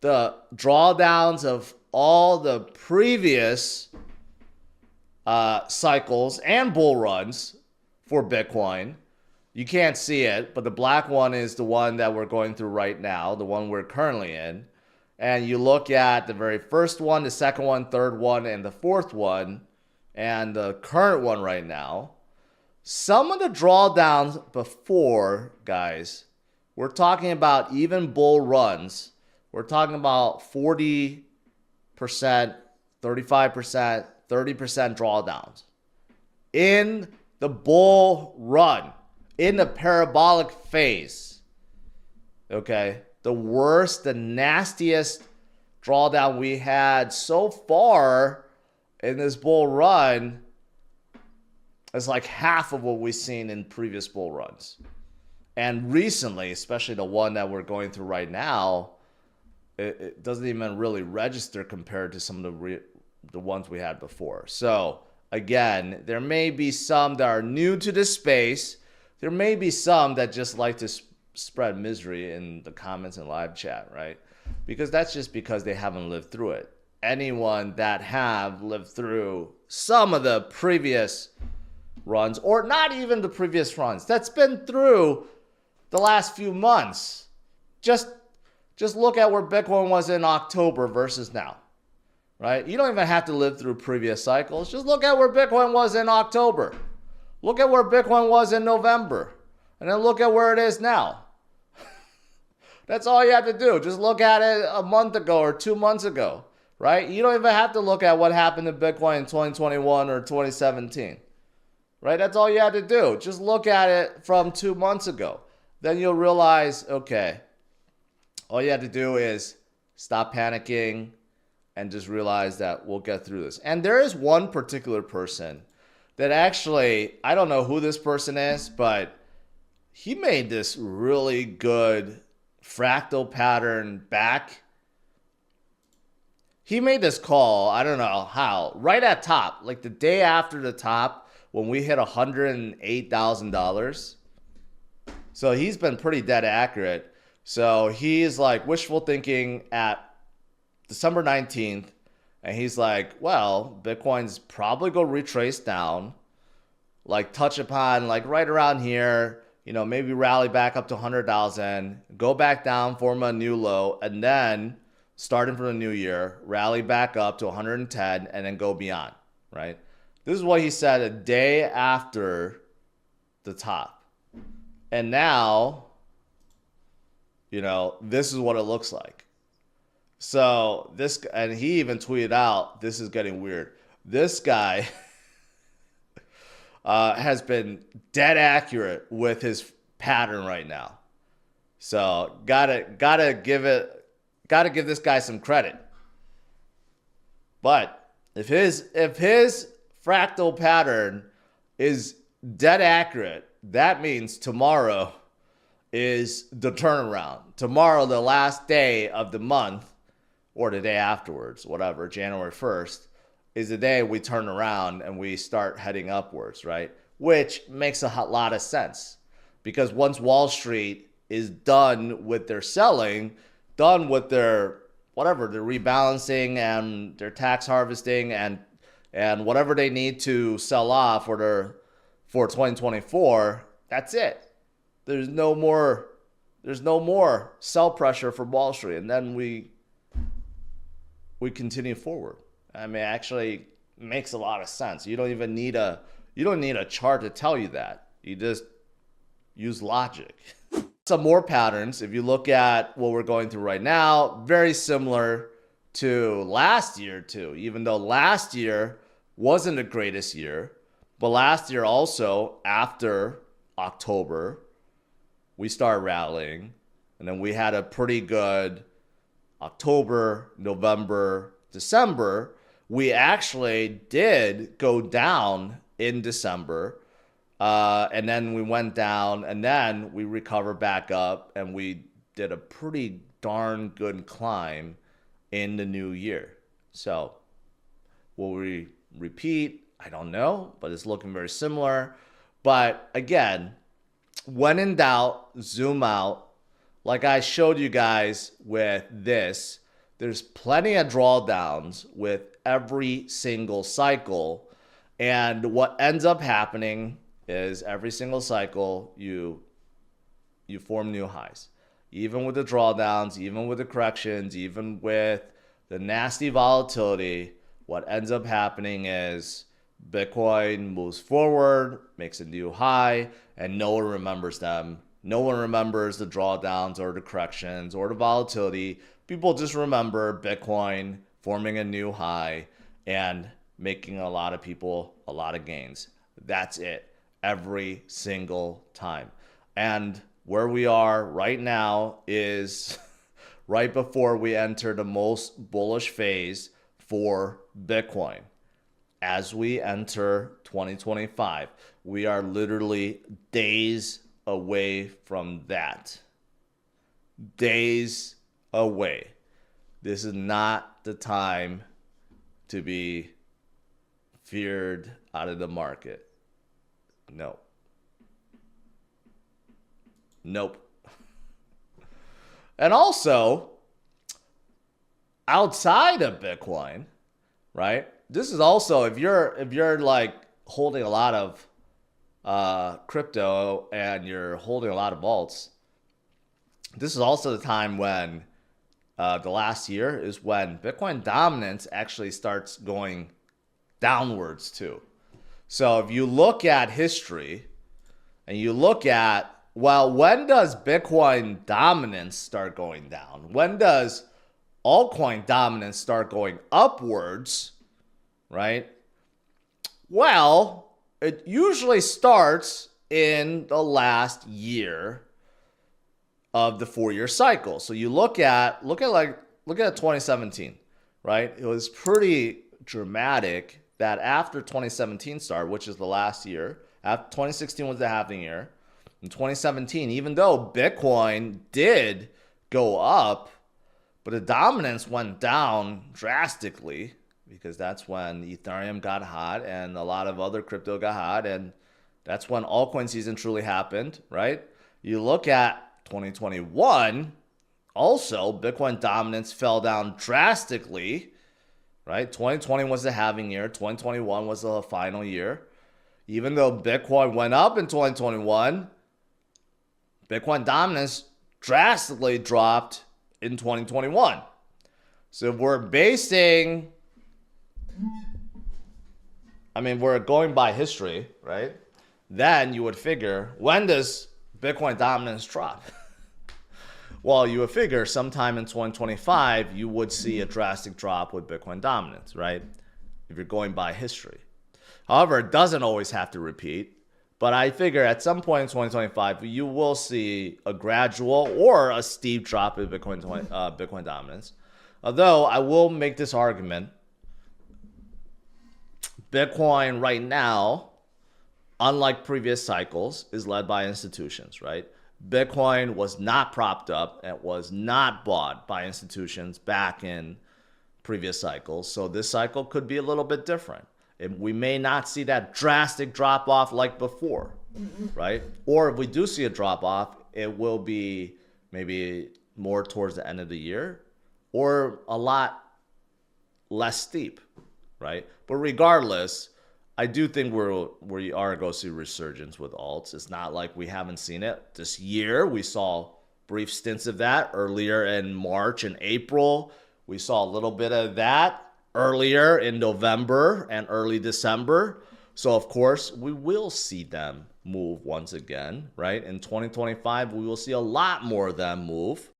the drawdowns of all the previous cycles and bull runs for Bitcoin. You can't see it, but the black one is the one that we're going through right now, the one we're currently in. And you look at the very first one, the second one, third one, and the fourth one, and the current one right now. Some of the drawdowns before, guys, we're talking about even bull runs. We're talking about 40%, 35%, 30% drawdowns in the bull run, in the parabolic phase. Okay, the worst, the nastiest drawdown we had so far in this bull run is like half of what we've seen in previous bull runs. And recently, especially the one that we're going through right now, it doesn't even really register compared to some of the ones we had before. So again, there may be some that are new to this space. There may be some that just like to spread misery in the comments and live chat, right? Because that's just because they haven't lived through it. Anyone that have lived through some of the previous runs, or not even the previous runs, that's been through the last few months, just look at where Bitcoin was in October versus now, right? You don't even have to live through previous cycles. Just look at where Bitcoin was in October. Look at where Bitcoin was in November. And then look at where it is now. That's all you have to do. Just look at it a month ago or 2 months ago, right? You don't even have to look at what happened to Bitcoin in 2021 or 2017, right? That's all you have to do. Just look at it from 2 months ago. Then you'll realize, okay, all you have to do is stop panicking and just realize that we'll get through this. And there is one particular person that actually, I don't know who this person is, but he made this really good fractal pattern back. He made this call, I don't know how, right at top, like the day after the top when we hit $108,000. So he's been pretty dead accurate. So he's like wishful thinking at December 19th. And he's like, well, Bitcoin's probably going to retrace down, like touch upon like right around here, you know, maybe rally back up to 100,000, go back down, form a new low, and then starting from the new year, rally back up to 110 and then go beyond, right? This is what he said a day after the top. And now, you know, this is what it looks like. So this, and he even tweeted out, this is getting weird. This guy has been dead accurate with his pattern right now. So gotta give this guy some credit. But if his fractal pattern is dead accurate, that means tomorrow is the turnaround. Tomorrow, the last day of the month, or the day afterwards, whatever, January 1st, is the day we turn around and we start heading upwards, right? Which makes a lot of sense. Because once Wall Street is done with their selling, done with their, whatever, their rebalancing and their tax harvesting and whatever they need to sell off for 2024, that's it. There's no more sell pressure for Wall Street, and then we continue forward. I mean, it actually makes a lot of sense. You don't even need a chart to tell you that. You just use logic. Some more patterns. If you look at what we're going through right now, very similar to last year too. Even though last year wasn't the greatest year, but last year also after October, we started rallying, and then we had a pretty good October, November, December. We actually did go down in December, and then we went down, and then we recovered back up, and we did a pretty darn good climb in the new year. So will we repeat? I don't know, but it's looking very similar. But again, when in doubt, zoom out. Like I showed you guys with this, there's plenty of drawdowns with every single cycle. And what ends up happening is every single cycle, you form new highs. Even with the drawdowns, even with the corrections, even with the nasty volatility, what ends up happening is Bitcoin moves forward, makes a new high, and no one remembers them. No one remembers the drawdowns or the corrections or the volatility. People just remember Bitcoin forming a new high and making a lot of people a lot of gains. That's it. Every single time. And where we are right now is right before we enter the most bullish phase for Bitcoin. As we enter 2025, we are literally days away from that. Days away. This is not the time to be feared out of the market. No. Nope. And also, outside of Bitcoin, right? This is also, if you're like holding a lot of crypto and you're holding a lot of vaults, this is also the time when the last year is when Bitcoin dominance actually starts going downwards too. So if you look at history and you look at, well, when does Bitcoin dominance start going down? When does altcoin dominance start going upwards, right? Well, it usually starts in the last year of the 4-year cycle. So you look at 2017, right? It was pretty dramatic that after 2017 started, which is the last year, after 2016 was the halving year. In 2017, even though Bitcoin did go up, but the dominance went down drastically because that's when Ethereum got hot and a lot of other crypto got hot, and that's when altcoin season truly happened, right? You look at 2021, also Bitcoin dominance fell down drastically, right? 2020 was the halving year, 2021 was the final year. Even though Bitcoin went up in 2021, Bitcoin dominance drastically dropped in 2021. So if we're we're going by history, right? Then you would figure, when does Bitcoin dominance drop? Well, you would figure sometime in 2025, you would see a drastic drop with Bitcoin dominance, right? If you're going by history. However, it doesn't always have to repeat. But I figure at some point in 2025, you will see a gradual or a steep drop in Bitcoin dominance. Although I will make this argument, Bitcoin right now, unlike previous cycles, is led by institutions, right? Bitcoin was not propped up and was not bought by institutions back in previous cycles. So this cycle could be a little bit different. We may not see that drastic drop off like before, right? Or if we do see a drop off, it will be maybe more towards the end of the year or a lot less steep, right? But regardless, I do think we are going to see resurgence with alts. It's not like we haven't seen it this year. We saw brief stints of that earlier in March and April. We saw a little bit of that earlier in November and early December. So of course, we will see them move once again, right? In 2025, we will see a lot more of them move.